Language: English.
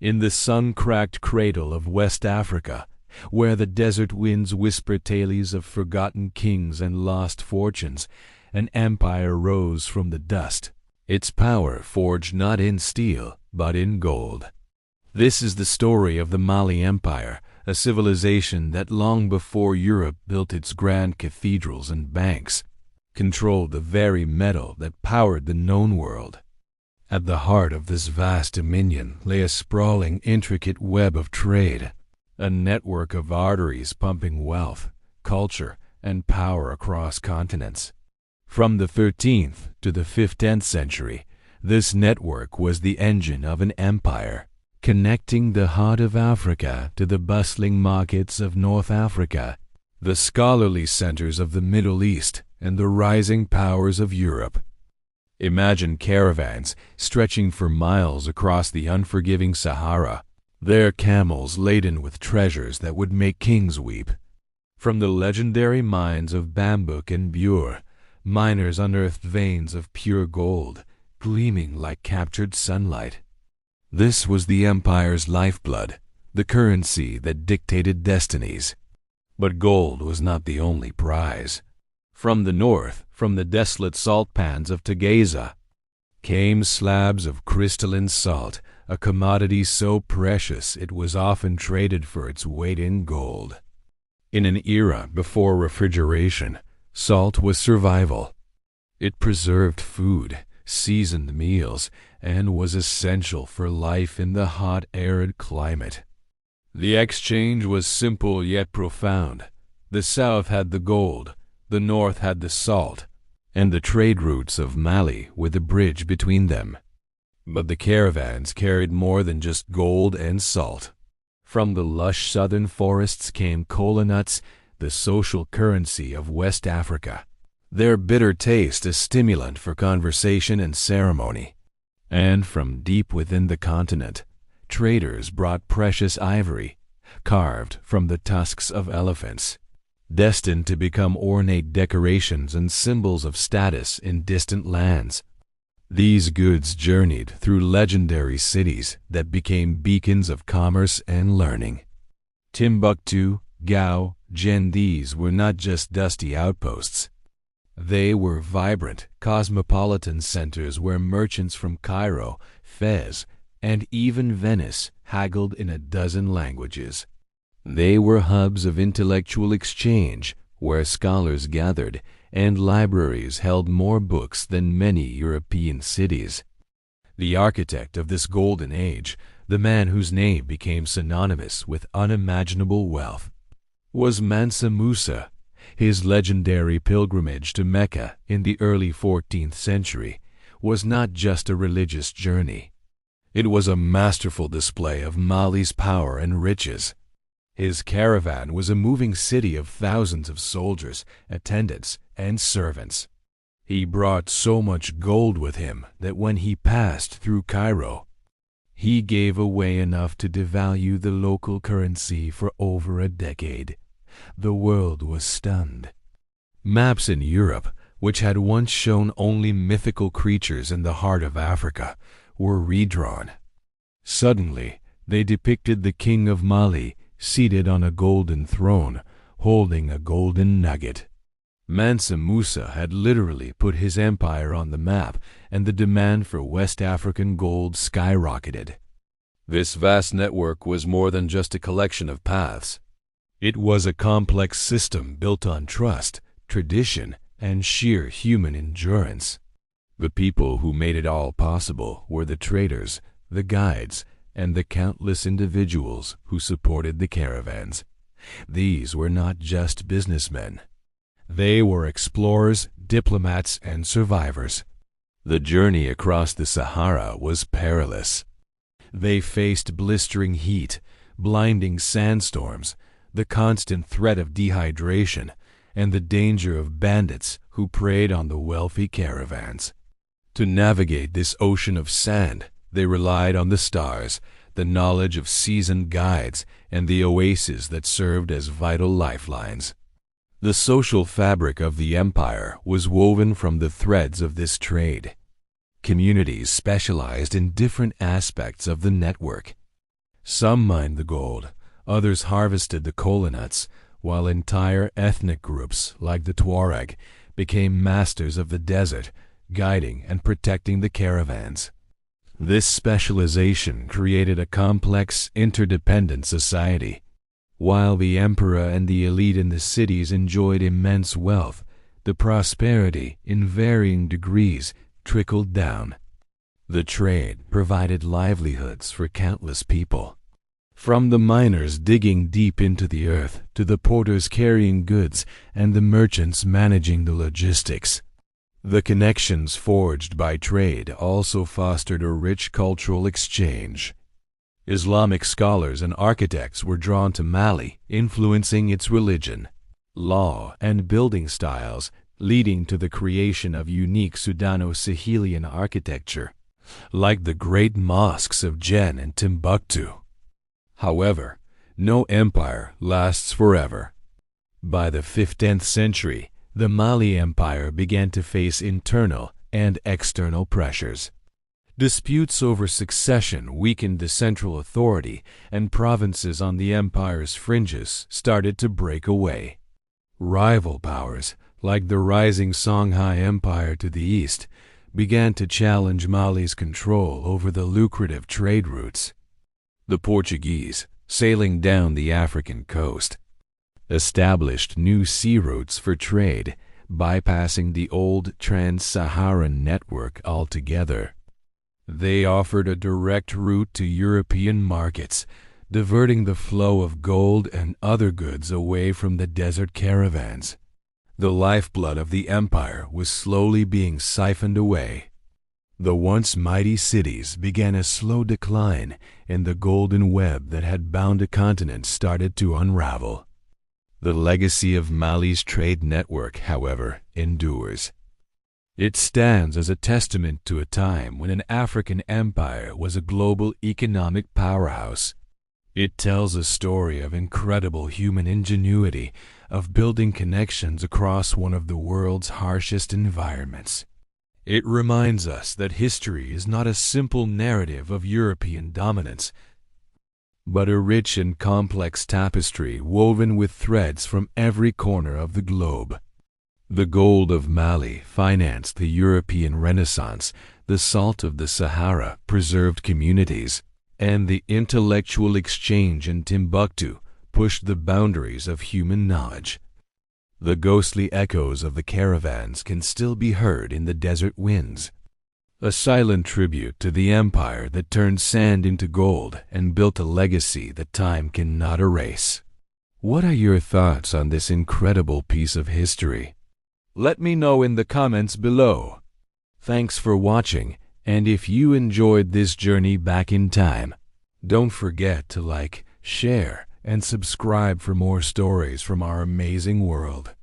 In the sun-cracked cradle of West Africa, where the desert winds whisper tales of forgotten kings and lost fortunes, an empire rose from the dust, its power forged not in steel, but in gold. This is the story of the Mali Empire, a civilization that long before Europe built its grand cathedrals and banks, controlled the very metal that powered the known world. At the heart of this vast dominion lay a sprawling, intricate web of trade, a network of arteries pumping wealth, culture, and power across continents. From the 13th to the 15th century, this network was the engine of an empire, connecting the heart of Africa to the bustling markets of North Africa, the scholarly centers of the Middle East, and the rising powers of Europe. Imagine caravans stretching for miles across the unforgiving Sahara, their camels laden with treasures that would make kings weep. From the legendary mines of Bambouk and Bure, miners unearthed veins of pure gold, gleaming like captured sunlight. This was the empire's lifeblood, the currency that dictated destinies. But gold was not the only prize. From the north, from the desolate salt pans of Tegeza, came slabs of crystalline salt, a commodity so precious it was often traded for its weight in gold. In an era before refrigeration, salt was survival. It preserved food, seasoned meals, and was essential for life in the hot, arid climate. The exchange was simple yet profound. The south had the gold, the north had the salt, and the trade routes of Mali were the bridge between them. But the caravans carried more than just gold and salt. From the lush southern forests came kola nuts, the social currency of West Africa, their bitter taste a stimulant for conversation and ceremony. And from deep within the continent, traders brought precious ivory, carved from the tusks of elephants, destined to become ornate decorations and symbols of status in distant lands. These goods journeyed through legendary cities that became beacons of commerce and learning. Timbuktu, Gao, Gen, these were not just dusty outposts. They were vibrant, cosmopolitan centers where merchants from Cairo, Fez, and even Venice haggled in a dozen languages. They were hubs of intellectual exchange where scholars gathered and libraries held more books than many European cities. The architect of this golden age, the man whose name became synonymous with unimaginable wealth, was Mansa Musa. His legendary pilgrimage to Mecca in the early 14th century was not just a religious journey. It was a masterful display of Mali's power and riches. His caravan was a moving city of thousands of soldiers, attendants, and servants. He brought so much gold with him that when he passed through Cairo, he gave away enough to devalue the local currency for over a decade. The world was stunned. Maps in Europe, which had once shown only mythical creatures in the heart of Africa, were redrawn. Suddenly, they depicted the king of Mali seated on a golden throne, holding a golden nugget. Mansa Musa had literally put his empire on the map, and the demand for West African gold skyrocketed. This vast network was more than just a collection of paths. It was a complex system built on trust, tradition, and sheer human endurance. The people who made it all possible were the traders, the guides, and the countless individuals who supported the caravans. These were not just businessmen. They were explorers, diplomats, and survivors. The journey across the Sahara was perilous. They faced blistering heat, blinding sandstorms, the constant threat of dehydration, and the danger of bandits who preyed on the wealthy caravans. To navigate this ocean of sand, they relied on the stars, the knowledge of seasoned guides, and the oases that served as vital lifelines. The social fabric of the empire was woven from the threads of this trade. Communities specialized in different aspects of the network. Some mined the gold, others harvested the kola nuts, while entire ethnic groups, like the Tuareg, became masters of the desert, guiding and protecting the caravans. This specialization created a complex, interdependent society. While the emperor and the elite in the cities enjoyed immense wealth, the prosperity, in varying degrees, trickled down. The trade provided livelihoods for countless people. From the miners digging deep into the earth to the porters carrying goods and the merchants managing the logistics. The connections forged by trade also fostered a rich cultural exchange. Islamic scholars and architects were drawn to Mali, influencing its religion, law, and building styles, leading to the creation of unique Sudano-Sahelian architecture, like the great mosques of Jen and Timbuktu. However, no empire lasts forever. By the 15th century, the Mali Empire began to face internal and external pressures. Disputes over succession weakened the central authority, and provinces on the empire's fringes started to break away. Rival powers, like the rising Songhai Empire to the east, began to challenge Mali's control over the lucrative trade routes. The Portuguese, sailing down the African coast, established new sea routes for trade, bypassing the old trans-Saharan network altogether. They offered a direct route to European markets, diverting the flow of gold and other goods away from the desert caravans. The lifeblood of the empire was slowly being siphoned away. The once mighty cities began a slow decline, and the golden web that had bound a continent started to unravel. The legacy of Mali's trade network, however, endures. It stands as a testament to a time when an African empire was a global economic powerhouse. It tells a story of incredible human ingenuity, of building connections across one of the world's harshest environments. It reminds us that history is not a simple narrative of European dominance, but a rich and complex tapestry woven with threads from every corner of the globe. The gold of Mali financed the European Renaissance, the salt of the Sahara preserved communities, and the intellectual exchange in Timbuktu pushed the boundaries of human knowledge. The ghostly echoes of the caravans can still be heard in the desert winds, a silent tribute to the empire that turned sand into gold and built a legacy that time cannot erase. What are your thoughts on this incredible piece of history? Let me know in the comments below. Thanks for watching, and if you enjoyed this journey back in time, don't forget to like, share, and subscribe for more stories from our amazing world.